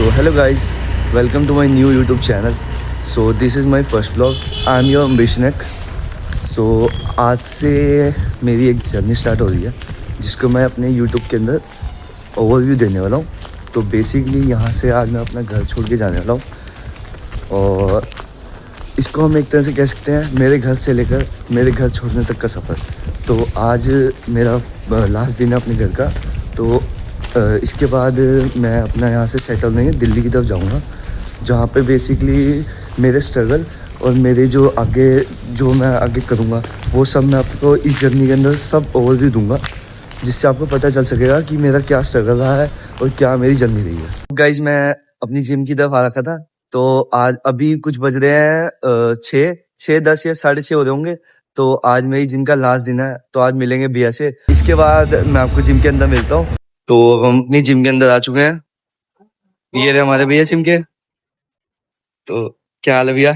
So hello guys, welcome to my new YouTube channel. So this is my first vlog. I am your Ambishnek. So आज से मेरी एक journey start हो रही है जिसको मैं अपने YouTube के अंदर ओवरव्यू देने वाला हूँ. तो बेसिकली यहाँ से आज मैं अपना घर छोड़ के जाने वाला हूँ और इसको हम एक तरह से कह सकते हैं मेरे घर से लेकर मेरे घर छोड़ने तक का सफ़र. तो आज मेरा लास्ट दिन है अपने घर का. तो इसके बाद मैं अपना यहाँ से सेटल नहीं दिल्ली की तरफ जाऊँगा जहाँ पे बेसिकली मेरे स्ट्रगल और मेरे जो मैं आगे करूँगा वो सब मैं आपको इस जर्नी के अंदर सब ओवरव्यू दूँगा जिससे आपको पता चल सकेगा कि मेरा क्या स्ट्रगल रहा है और क्या मेरी जर्नी रही है. गाइज मैं अपनी जिम की तरफ आ रखा था. तो आज अभी कुछ बज रहे हैं 6:10 या 6:30 हो रहे होंगे. तो आज मेरी जिम का लास्ट दिन है. तो आज मिलेंगे भैया से. इसके बाद मैं आपको जिम के अंदर मिलता हूँ. तो हम अपनी जिम के अंदर आ चुके हैं. ये रहे हमारे भैया जिम के. तो क्या हाल है भैया?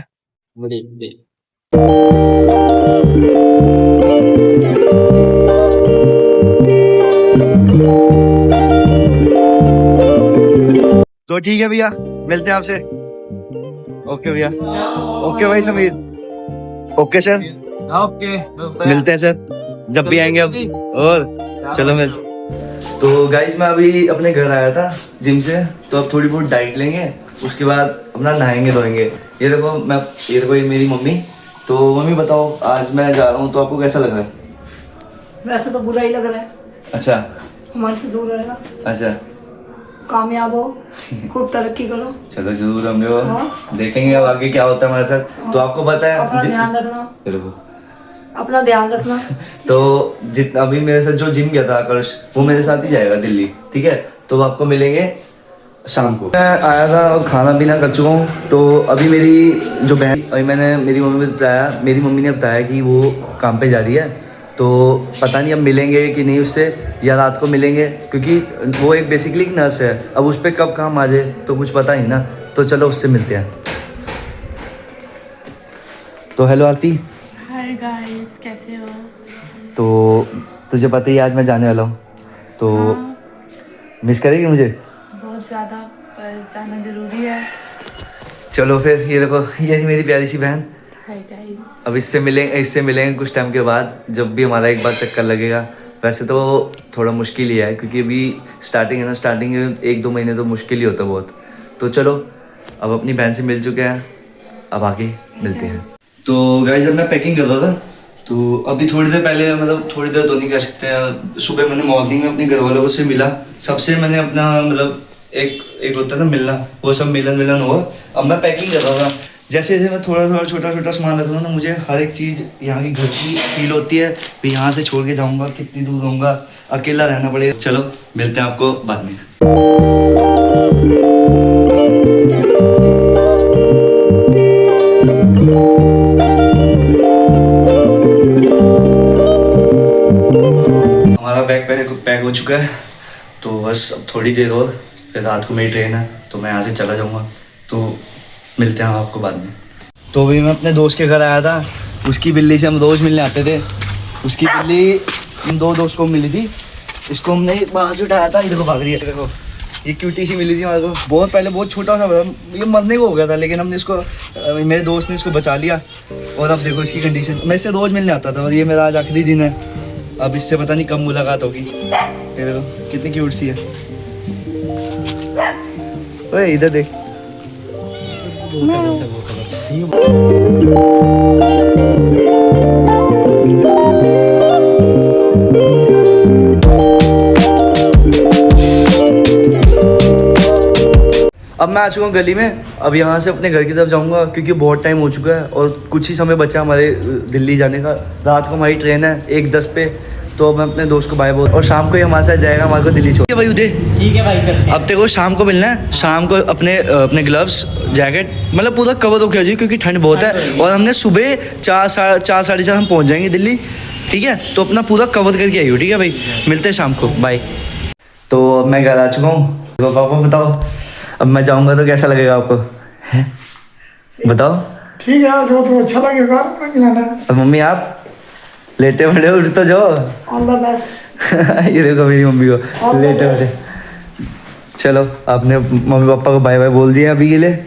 तो ठीक है भैया, मिलते हैं आपसे. ओके भैया. ओके भाई समीर. Okay sir. ओके मिलते हैं सर जब भी आएंगे अब. और चलो मिल. तो गाइस मैं अभी अपने घर आया था जिम से. तो अब थोड़ी बहुत डाइट लेंगे उसके बाद अपना नहाएंगे धोएंगे. ये देखो ये मेरी मम्मी. तो मम्मी बताओ आज मैं जा रहा हूँ तो आपको कैसा लग रहा है? वैसे तो बुरा ही लग रहा है. अच्छा. हमारे से दूर रहेगा. अच्छा कामयाब हो, खूब तरक्की करो. चलो जरूर हम लोग हाँ. देखेंगे अब आगे क्या होता है हमारे साथ. तो आपको पता अपना है ध्यान रखना. देखो अपना ध्यान रखना. तो जितना अभी मेरे साथ जो जिम गया था आकर्ष वो मेरे साथ ही जाएगा दिल्ली. ठीक है. तो आपको मिलेंगे शाम को. मैं आया था और खाना पीना कर चुका हूँ. तो अभी मेरी जो बहन मेरी मम्मी ने बताया कि वो काम पे जा रही है. तो पता नहीं अब मिलेंगे कि नहीं उससे या रात को मिलेंगे क्योंकि वो एक बेसिकली एक नर्स है. अब उस पर कब काम आ जाए तो कुछ पता नहीं ना. तो चलो उससे मिलते हैं. तो हेलो आरती. हाय गाइस, कैसे हो? तो तुझे पता ही आज मैं जाने वाला हूँ. तो हाँ, मिस करेगी मुझे? बहुत ज़्यादा, पर जाना ज़रूरी है. चलो फिर. ये देखो ये मेरी प्यारी सी बहन. Hi guys. अब इससे मिलेंगे कुछ टाइम के बाद जब भी हमारा एक बार चक्कर लगेगा. वैसे तो थोड़ा मुश्किल ही है क्योंकि अभी स्टार्टिंग है ना. स्टार्टिंग 1-2 महीने तो मुश्किल ही होता है बहुत. तो चलो अब अपनी बहन से मिल चुके हैं. अब आगे मिलते हैं. तो गाइस जब मैं पैकिंग कर रहा था तो अभी थोड़ी देर पहले मतलब थोड़ी देर तो नहीं कह सकते हैं. सुबह मैंने मॉर्निंग में अपने घर वालों से मिला. सबसे मैंने अपना मतलब एक होता है ना मिलना, वो सब मिलन हुआ. अब मैं पैकिंग कर रहा था. जैसे जैसे मैं थोड़ा छोटा सामान रखता हूँ ना मुझे हर एक चीज़ यहाँ की घर की फील होती है. फिर यहाँ से छोड़ के जाऊँगा, कितनी दूर रहूँगा, अकेला रहना पड़ेगा. चलो मिलते हैं आपको बाद में. हमारा बैग पैक हो चुका है. तो बस अब थोड़ी देर और फिर रात को मेरी ट्रेन है तो मैं यहाँ से चला जाऊँगा. तो मिलते हैं आपको बाद में. तो अभी मैं अपने दोस्त के घर आया था. उसकी बिल्ली से हम रोज़ मिलने आते थे. उसकी बिल्ली इन 2 दोस्त को मिली थी. इसको हमने बाहर से उठाया था. ये देखो भाग रही है. देखो ये क्यूटी सी मिली थी हमारे को. बहुत पहले बहुत छोटा सा ये मरने को हो गया था लेकिन हमने इसको मेरे दोस्त ने इसको बचा लिया. और अब देखो इसकी कंडीशन. मैं इससे रोज़ मिलने आता था और ये मेरा आज आखिरी दिन है. अब इससे पता नहीं कब मुलाकात होगी. ये देखो कितनी क्यूट सी है. ओए इधर देख. अब मैं आ चुका हूँ गली में. अब यहाँ से अपने घर की तरफ जाऊँगा क्योंकि बहुत टाइम हो चुका है और कुछ ही समय बचा हमारे दिल्ली जाने का. रात को हमारी ट्रेन है 1:10 पे. तो मैं अपने दोस्त को बाय बोल और शाम को ही हमारे साथ जाएगा हमारे को दिल्ली छोड़. भाई उदय ठीक है भाई चलते हैं. अब तेरे को शाम को मिलना है. शाम को अपने ग्लव्स जैकेट मतलब पूरा कवर होकर आ जाइए क्योंकि ठंड बहुत है. और हमने सुबह 4 साढ़े 4 हम पहुँच जाएंगे दिल्ली. ठीक है. तो अपना पूरा कवर करके आइए. ठीक है भाई. मिलते हैं शाम को. बाय. तो अब मैं घर आ चुका हूँ. पापा बताओ अब मैं जाऊँगा तो कैसा लगेगा आपको? बताओ. ठीक है जो तो अच्छा लगेगा अपना खिलाना है. अब मम्मी आप लेटे बड़े उठ तो जाओ. All the best. ये देखो मेरी मम्मी को लेटे बड़े. चलो आपने मम्मी पापा को बाय बाय बोल दिया अभी के लिए।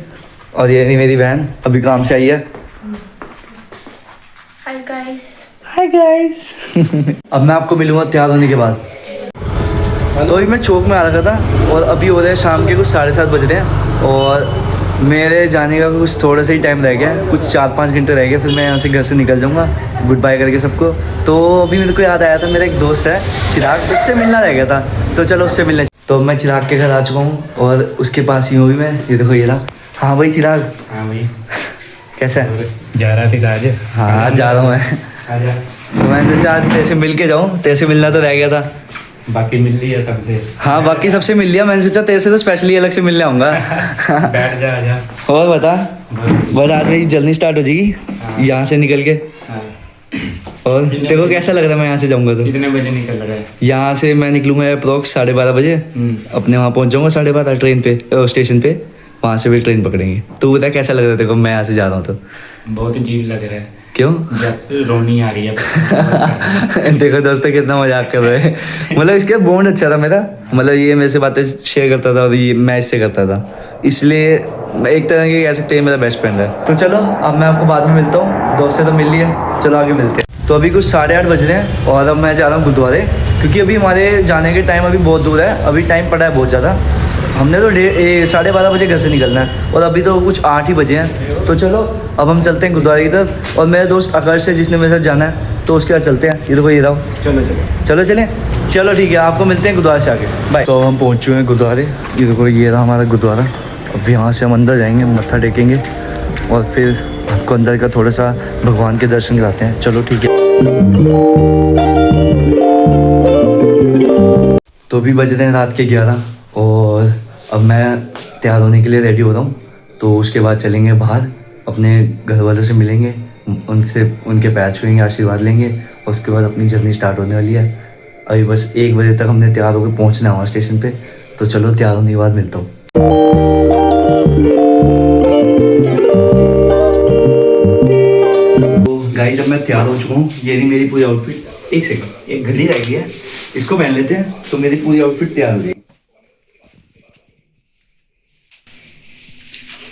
और ये नहीं मेरी बहन अभी काम से आई है। Hi guys. Hi guys. अब मैं आपको मिलूंगा तैयार होने के बाद। तो अभी मैं चौक में आ रखा था और अभी हो रहे हैं शाम के कुछ 7:30 बज रहे हैं और मेरे जाने का कुछ थोड़ा सा ही टाइम रह गया है, कुछ 4-5 घंटे रह गए, फिर मैं यहाँ से घर से निकल जाऊँगा गुड बाय करके सबको। तो अभी मेरे को याद आया था मेरा एक दोस्त है चिराग, उससे मिलना रह गया था, तो चलो उससे मिलने। तो मैं चिराग के घर आ चुका हूँ और उसके पास ही हूँ भी मैं। ये देखो ये रहा। हाँ भाई चिराग। हाँ भाई कैसा है? जा रहा था आज। हाँ जा रहा हूँ मैं। आजा। तो मैं सोचा आज तेरे से मिल के जाऊँ, तेरे से मिलना तो रह गया था। बाकी मिल रही है सबसे। हाँ बाकी सबसे मिल लिया, मैंने सोचा तेरे से तो स्पेशली अलग से मिलने आऊँगा। बैठ जा आजा। और बता, बस आज मेरी जर्नी स्टार्ट हो जाएगी यहाँ से निकल के। हाँ। और तेरे को कैसा लग रहा है मैं यहाँ से जाऊँगा तो? कितने बजे निकल रहा है? यहाँ से मैं निकलूँगा अप्रॉक्स 12:30 बजे। अपने वहाँ पहुँच जाऊँगा 12:30 ट्रेन पे, स्टेशन पे। वहाँ से भी ट्रेन पकड़ेंगे। तो बता कैसा लग रहा है तेरे को मैं यहाँ से जा रहा हूँ तो? बहुत अजीब लग रहा है। क्यों? रोनी आ रही है। देखो दोस्तों कितना मजाक कर रहे हैं। मतलब इसके बॉन्ड अच्छा था मेरा, मतलब ये मेरे से बातें शेयर करता था और ये मैं इससे करता था, इसलिए एक तरह के कह सकते हैं मेरा बेस्ट फ्रेंड है। तो चलो अब मैं आपको बाद में मिलता हूँ, दोस्त से तो मिल लिया, चलो आगे मिलते हैं। तो अभी कुछ 8:30 बज रहे हैं और अब मैं जा रहा हूँ गुरुद्वारे, क्योंकि अभी हमारे जाने के टाइम अभी बहुत दूर है, अभी टाइम पड़ा है बहुत ज़्यादा। हमने तो 12:30 बजे घर से निकलना है और अभी तो कुछ 8 ही बजे हैं। तो चलो अब हम चलते हैं गुरुद्वारे की तरफ, और मेरे दोस्त आकर्ष है जिसने मेरे साथ जाना है, तो उसके साथ चलते हैं। ये देखो ये रहा। चलो चलें। चलो ठीक है, आपको मिलते हैं गुरुद्वारे से आगे, बाय। तो हम पहुँच चुके हैं गुरुद्वारे। ये देखो ये रहा हमारा गुरुद्वारा। अब यहाँ से हम अंदर जाएंगे, मत्था टेकेंगे और फिर आपको अंदर का थोड़ा सा भगवान के दर्शन कराते हैं। चलो ठीक है। तो अभी बज रहे हैं रात के 11 और अब मैं तैयार होने के लिए रेडी हो रहा हूँ। तो उसके बाद चलेंगे बाहर, अपने घर वालों से मिलेंगे, उनसे उनके पैर छुएंगे, आशीर्वाद लेंगे और उसके बाद अपनी जर्नी स्टार्ट होने वाली है। अभी बस 1 बजे तक हमने तैयार होकर पहुँचना है वहाँ स्टेशन पे। तो चलो तैयार होने के बाद मिलता हूँ। तो गाइस अब मैं तैयार हो चुका हूँ, ये रही मेरी पूरी आउटफिट। एक सेकंड, एक घड़ी रह गई है, इसको पहन लेते हैं तो मेरी पूरी आउटफिट तैयार हो गई।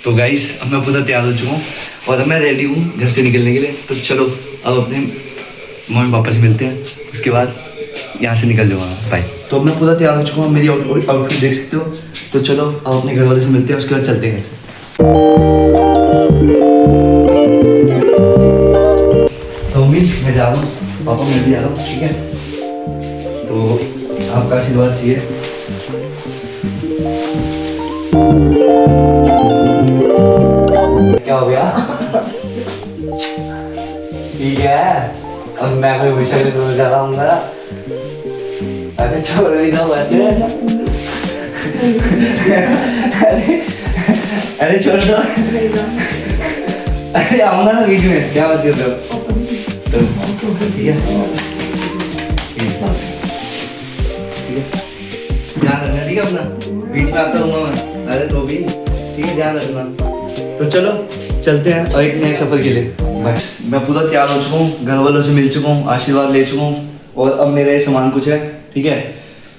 तो गाइस अब मैं पूरा तैयार हो चुका हूँ और अब मैं रेडी हूँ घर से निकलने के लिए। तो चलो अब अपने मम्मी पापा से मिलते हैं, उसके बाद यहाँ से निकल जाऊँगा, बाय। तो अब मैं पूरा तैयार हो चुका हूँ, मेरी आउटफिट देख सकते हो। तो चलो अब अपने घर वालों से मिलते हैं, उसके बाद चलते हैं यहाँ से। तो मम्मी मैं जा रहा हूँ, पापा मैं भी जा रहा हूँ, ठीक है? तो आपका आशीर्वाद चाहिए। क्या हो गया? ठीक है, अब मैं कोई विषय में दूर जा रहा हूँ। अरे छोड़ भी दो वैसे। अरे छोड़ दो। अरे आऊंगा ना बीच में, क्या बात करते हो? ठीक है, ध्यान रखना, ठीक है अपना, बीच में आता हूँ मैं। अरे तो भी ठीक है, ध्यान रखना। तो चलो चलते हैं और एक नए सफ़र के लिए। बस मैं पूरा तैयार हो चुका हूँ, घर वालों से मिल चुका हूँ, आशीर्वाद ले चुका हूँ और अब मेरा ये सामान कुछ है, ठीक है?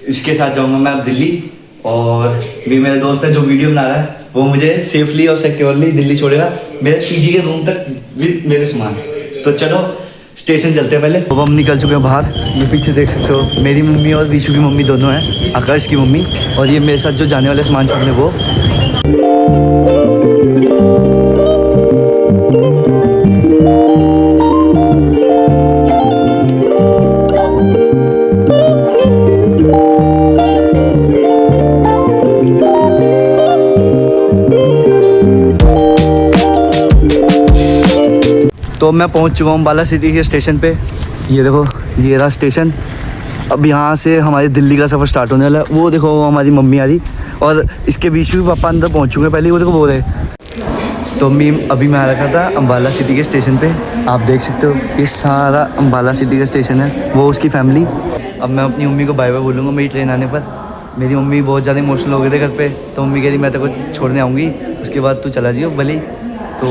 इसके साथ जाऊँगा मैं अब दिल्ली, और भी मेरा दोस्त है जो वीडियो बना रहा है, वो मुझे सेफली और सिक्योरली दिल्ली छोड़ेगा, मेरे पीजी के रूम तक विद मेरे सामान। तो चलो स्टेशन चलते हैं पहले। अब हम निकल चुके हैं बाहर। ये पीछे देख सकते हो मेरी मम्मी और विशु की मम्मी दोनों हैं, आकाश की मम्मी, और ये मेरे साथ जो जाने वाले सामान छोड़ने वो। तो मैं पहुंच चुका हूँ बाला सिटी के स्टेशन पे। ये देखो ये रहा स्टेशन। अब यहाँ से हमारी दिल्ली का सफ़र स्टार्ट होने वाला है। वो देखो वो हमारी मम्मी आ रही, और इसके बीच में पापा अंदर पहुँच चुके हैं पहले, वो देखो बोल रहे। तो अभी मैं आ रखा था अम्बाला सिटी के स्टेशन पे, आप देख सकते हो ये सारा अम्बाला सिटी का स्टेशन है, वो उसकी फैमिली। अब मैं अपनी मम्मी को बाय बाय बोलूँगा मेरी ट्रेन आने पर। मेरी मम्मी बहुत ज़्यादा इमोशनल हो गए थे घर पे, तो मम्मी कह रही मैं तेरे को छोड़ने आऊँगी, उसके बाद तू चला जियो भले। तो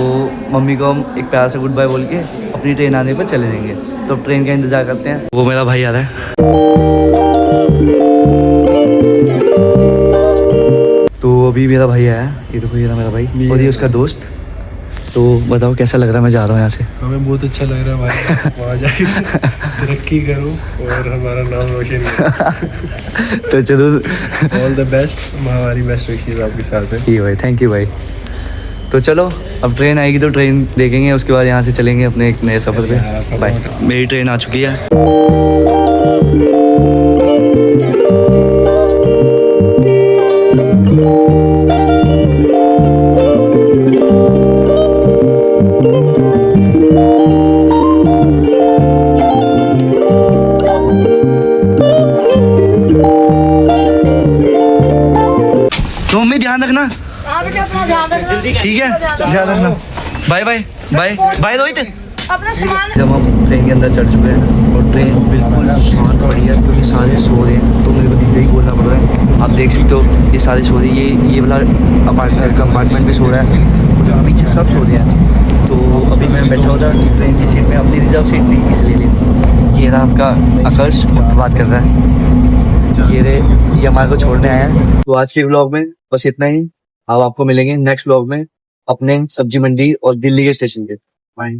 मम्मी को हम एक प्यार से गुड बाय बोल के अपनी ट्रेन आने पर चले जाएंगे। तो ट्रेन का इंतज़ार करते हैं। वो मेरा भाई आ रहा है। तो अभी मेरा भाई आया, ये देखो ये रहा मेरा भाई और ये उसका दोस्त। तो बताओ कैसा लग रहा है, मैं जा रहा हूँ यहाँ से। हमें बहुत अच्छा लग रहा है भाई, वहाँ जाके तरक्की करो और हमारा नाम रोशन करो। तो चलो, ऑल द बेस्ट, हमारी बेस्ट विशेस आपके साथ है। ठीक है भाई, थैंक यू भाई। तो चलो अब ट्रेन आएगी तो ट्रेन देखेंगे, उसके बाद यहाँ से चलेंगे अपने एक नए सफ़र पे। बाय। मेरी ट्रेन आ चुकी है। तो मम्मी ध्यान रखना, हाँ बेटा अपना ध्यान रखना। ठीक है, ध्यान रखना। Bye bye bye bye Rohit. अपना सामान जब हम ट्रेन के अंदर चढ़ चुके हैं और ट्रेन बिल्कुल शांत पड़ी है क्योंकि सारे सो रहे हैं, तो मेरे को धीरे ही बोलना पड़ रहा है। आप देख सकते हो ये सारे सो रहे हैं, ये वाला कंपार्टमेंट भी सो रहा है, जो पीछे सब सो रहे हैं। तो अभी मैं बैठा हुआ था ट्रेन की सीट में, अपनी रिजर्व सीट नहीं इसलिए ली। ये रहा आपका आकर्ष बात कर रहा है, ये हमारे को छोड़ने आया है। तो आज के व्लॉग में बस इतना ही। अब आपको मिलेंगे नेक्स्ट व्लॉग में अपने सब्जी मंडी और दिल्ली के स्टेशन पे। बाय।